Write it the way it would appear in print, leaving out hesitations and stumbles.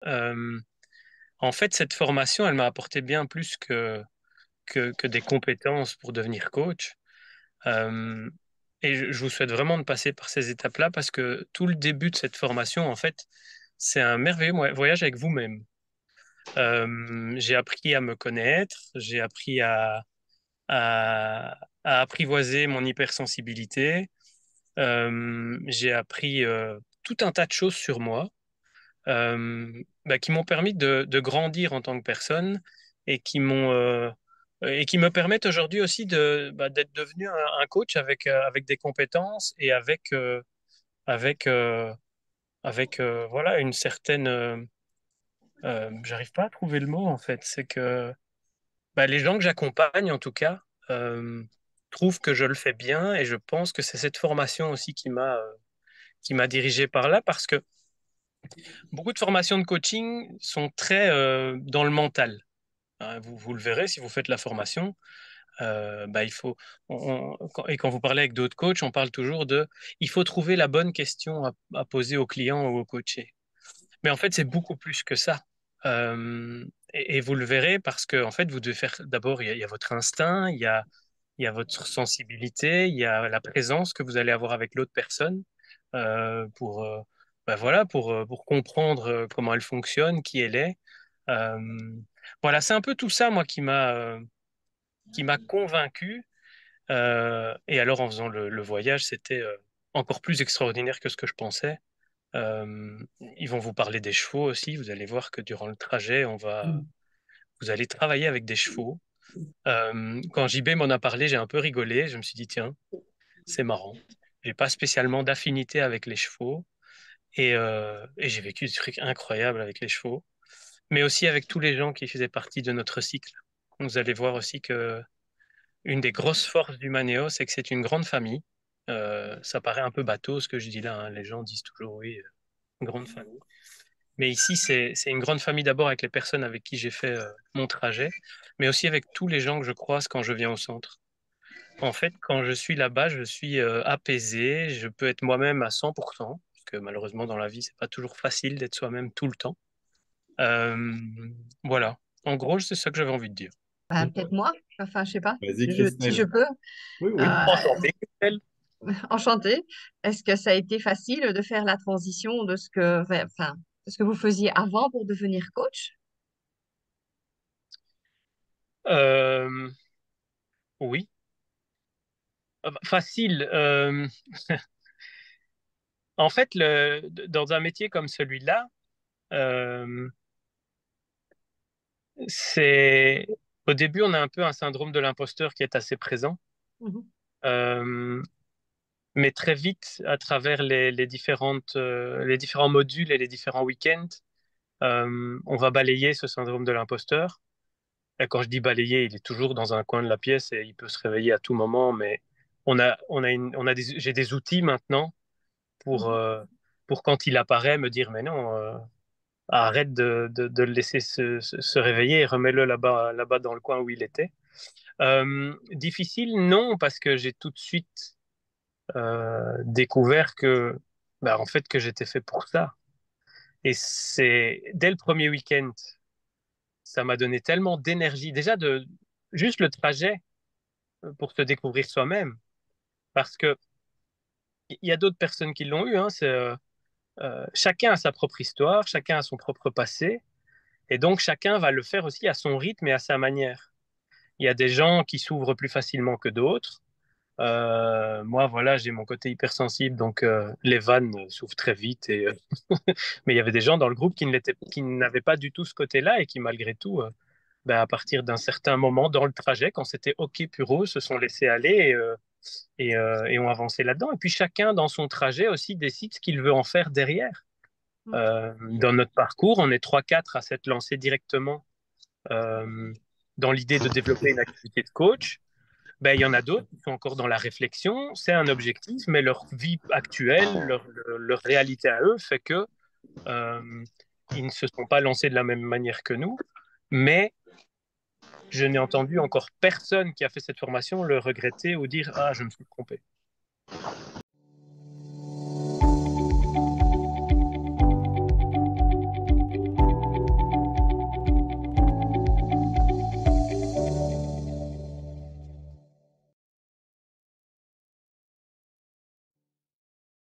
Euh, En fait, cette formation, elle m'a apporté bien plus que des compétences pour devenir coach. Euh, et je vous souhaite vraiment de passer par ces étapes-là parce que tout le début de cette formation, en fait, c'est un merveilleux voyage avec vous-même. J'ai appris à me connaître, j'ai appris à apprivoiser mon hypersensibilité, j'ai appris tout un tas de choses sur moi qui m'ont permis de grandir en tant que personne et et qui me permettent aujourd'hui aussi d'être devenu un coach avec des compétences et avec, euh, avec voilà, une certaine... j'arrive pas à trouver le mot en fait. C'est que les gens que j'accompagne en tout cas euh, trouvent que je le fais bien et je pense que c'est cette formation aussi qui m'a dirigé par là parce que beaucoup de formations de coaching sont très dans le mental. Hein, vous le verrez si vous faites la formation. Il faut, et quand vous parlez avec d'autres coachs, on parle toujours il faut trouver la bonne question à poser au client ou au coaché. Mais en fait, c'est beaucoup plus que ça. Et vous le verrez parce que en fait, vous devez faire d'abord, il y a votre instinct, il y a votre sensibilité, il y a la présence que vous allez avoir avec l'autre personne pour, voilà, pour comprendre comment elle fonctionne, qui elle est. Euh, voilà, c'est un peu tout ça, moi, qui m'a convaincu. Et alors, en faisant le voyage, c'était encore plus extraordinaire que ce que je pensais. Ils vont vous parler des chevaux aussi. Vous allez voir que durant le trajet, vous allez travailler avec des chevaux. Quand JB m'en a parlé, j'ai un peu rigolé. Je me suis dit, tiens, c'est marrant. J'ai pas spécialement d'affinité avec les chevaux et j'ai vécu des trucs incroyables avec les chevaux, mais aussi avec tous les gens qui faisaient partie de notre cycle. Vous allez voir aussi que une des grosses forces du Manéo, c'est que c'est une grande famille. Ça paraît un peu bateau ce que je dis là, hein. Les gens disent toujours oui, une grande famille. Mais ici, c'est une grande famille d'abord avec les personnes avec qui j'ai fait mon trajet, mais aussi avec tous les gens que je croise quand je viens au centre. En fait, quand je suis là-bas, je suis apaisé, je peux être moi-même à 100%, parce que malheureusement dans la vie, c'est pas toujours facile d'être soi-même tout le temps. Euh, voilà. En gros, c'est ça que j'avais envie de dire. Ben, peut-être moi, enfin, je sais pas, Vas-y, si je Christelle. peux. Oui, Oui, oui. enchanté, Christelle. Enchantée. Est-ce que ça a été facile de faire la transition de ce que vous faisiez avant pour devenir coach? Euh, oui. Facile. En fait, dans un métier comme celui-là, euh, c'est au début, on a un peu un syndrome de l'imposteur qui est assez présent. Mhm. Euh, mais très vite, à travers les différents modules et les différents week-ends, on va balayer ce syndrome de l'imposteur. Et quand je dis balayer, il est toujours dans un coin de la pièce et il peut se réveiller à tout moment, mais j'ai des outils maintenant pour, Mhm. euh, pour quand il apparaît, me dire, mais non, arrête de le laisser se réveiller et remets-le là-bas dans le coin où il était. Difficile, non, parce que j'ai tout de suite découvert en fait, que j'étais fait pour ça. Et c'est dès le premier week-end, ça m'a donné tellement d'énergie. Déjà, juste le trajet pour se découvrir soi-même. Parce que il y a d'autres personnes qui l'ont eu. Hein, chacun a sa propre histoire, chacun a son propre passé. Et donc, chacun va le faire aussi à son rythme et à sa manière. Il y a des gens qui s'ouvrent plus facilement que d'autres. Moi, voilà, j'ai mon côté hypersensible, donc les vannes s'ouvrent très vite. Mais il y avait des gens dans le groupe qui n'avaient pas du tout ce côté-là et qui, malgré tout, à partir d'un certain moment dans le trajet, quand c'était OK pour eux, se sont laissés aller et ont avancé là-dedans. Et puis chacun, dans son trajet aussi, décide ce qu'il veut en faire derrière. Dans notre parcours, on est trois quatre à s'être lancés directement euh, dans l'idée de développer une activité de coach. Il y en a d'autres qui sont encore dans la réflexion. C'est un objectif, mais leur vie actuelle, leur réalité à eux fait que ils ne se sont pas lancés de la même manière que nous. Mais je n'ai entendu encore personne qui a fait cette formation le regretter ou dire ah je me suis trompé.